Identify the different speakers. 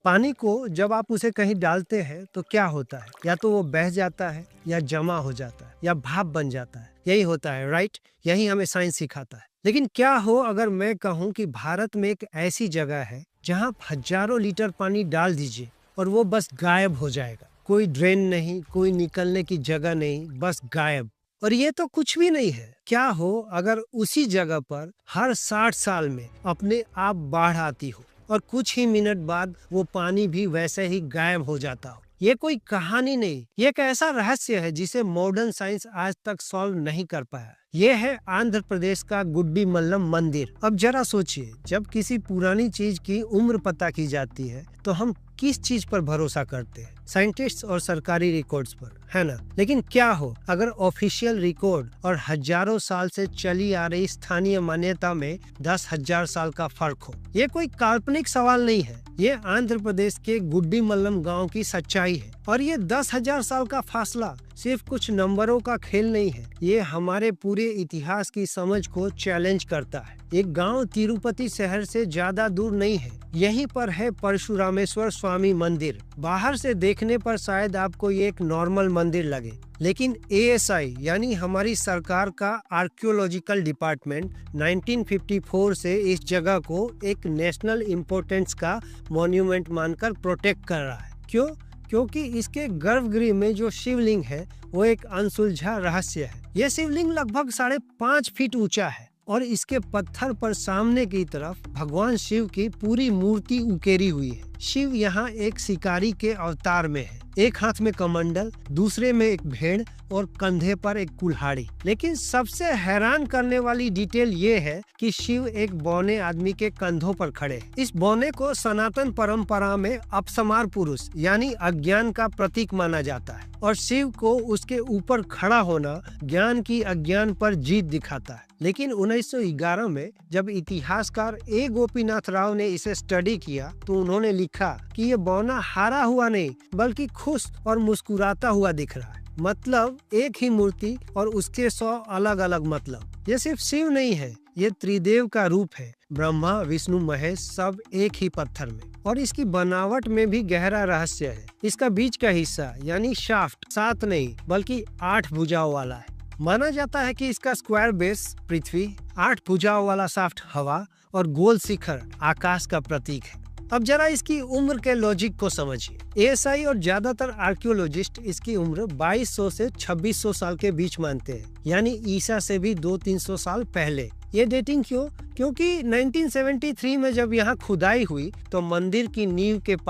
Speaker 1: पानी को जब आप उसे कहीं डालते हैं तो क्या होता है? या तो वो बह जाता है या जमा हो जाता है या भाप बन जाता है। यही होता है, राइट? यही हमें साइंस सिखाता है। लेकिन क्या हो अगर मैं कहूँ कि भारत में एक ऐसी जगह है जहाँ हजारों लीटर पानी डाल दीजिए और वो बस गायब हो जाएगा। कोई ड्रेन नहीं, कोई निकलने की जगह नहीं, बस गायब। और ये तो कुछ भी नहीं है। क्या हो अगर उसी जगह पर हर 60 साल में अपने आप बाढ़ आती हो और कुछ ही मिनट बाद वो पानी भी वैसे ही गायब हो जाता हो। ये कोई कहानी नहीं, ये एक ऐसा रहस्य है जिसे मॉडर्न साइंस आज तक सॉल्व नहीं कर पाया। ये है आंध्र प्रदेश का गुड्डी मल्लम मंदिर। अब जरा सोचिए, जब किसी पुरानी चीज की उम्र पता की जाती है तो हम किस चीज पर भरोसा करते हैं? साइंटिस्ट्स और सरकारी रिकॉर्ड्स पर, है ना? लेकिन क्या हो अगर ऑफिशियल रिकॉर्ड और हजारों साल से चली आ रही स्थानीय मान्यता में 10,000 साल का फर्क हो? ये कोई काल्पनिक सवाल नहीं है, ये आंध्र प्रदेश के गुड्डी मल्लम गांव की सच्चाई है। और ये 10,000 साल का फासला सिर्फ कुछ नंबरों का खेल नहीं है, ये हमारे पूरे इतिहास की समझ को चैलेंज करता है। एक गांव तिरुपति शहर से ज्यादा दूर नहीं है, यहीं पर है परशुरामेश्वर स्वामी मंदिर। बाहर से देखने पर शायद आपको ये एक नॉर्मल मंदिर लगे, लेकिन एएसआई यानी हमारी सरकार का आर्कियोलॉजिकल डिपार्टमेंट 1954 से इस जगह को एक नेशनल इम्पोर्टेंस का मॉन्यूमेंट मानकर प्रोटेक्ट कर रहा है। क्यों? क्योंकि इसके गर्भगृह में जो शिवलिंग है वो एक अनसुलझा रहस्य है। यह शिवलिंग लगभग 5.5 फीट ऊंचा है और इसके पत्थर पर सामने की तरफ भगवान शिव की पूरी मूर्ति उकेरी हुई है। शिव यहाँ एक शिकारी के अवतार में है, एक हाथ में कमंडल, दूसरे में एक भेड़ और कंधे पर एक कुल्हाड़ी। लेकिन सबसे हैरान करने वाली डिटेल ये है कि शिव एक बौने आदमी के कंधों पर खड़े हैं। इस बौने को सनातन परंपरा में अपसमार पुरुष यानी अज्ञान का प्रतीक माना जाता है और शिव को उसके ऊपर खड़ा होना ज्ञान की अज्ञान पर जीत दिखाता है। लेकिन 1911 में जब इतिहासकार ए गोपीनाथ राव ने इसे स्टडी किया तो उन्होंने लिखा कि ये बौना हारा हुआ नहीं बल्कि खुश और मुस्कुराता हुआ दिख रहा है। मतलब एक ही मूर्ति और उसके 100 अलग अलग मतलब। ये सिर्फ शिव नहीं है, ये त्रिदेव का रूप है। ब्रह्मा विष्णु महेश सब एक ही पत्थर में। और इसकी बनावट में भी गहरा रहस्य है। इसका बीच का हिस्सा यानी शाफ्ट 7 नहीं बल्कि 8 भुजाओं वाला है। माना जाता है कि इसका स्क्वायर बेस पृथ्वी, 8 भुजाओं वाला शाफ्ट हवा और गोल शिखर आकाश का प्रतीक है। अब जरा इसकी उम्र के लॉजिक को समझिए। एएसआई और ज्यादातर आर्कियोलॉजिस्ट इसकी उम्र 2200 से 2600 साल के बीच मानते हैं, यानी ईसा से भी 200-300 साल पहले। ये डेटिंग क्यों? क्योंकि 1973 में जब यहाँ खुदाई हुई तो मंदिर की नींव के पास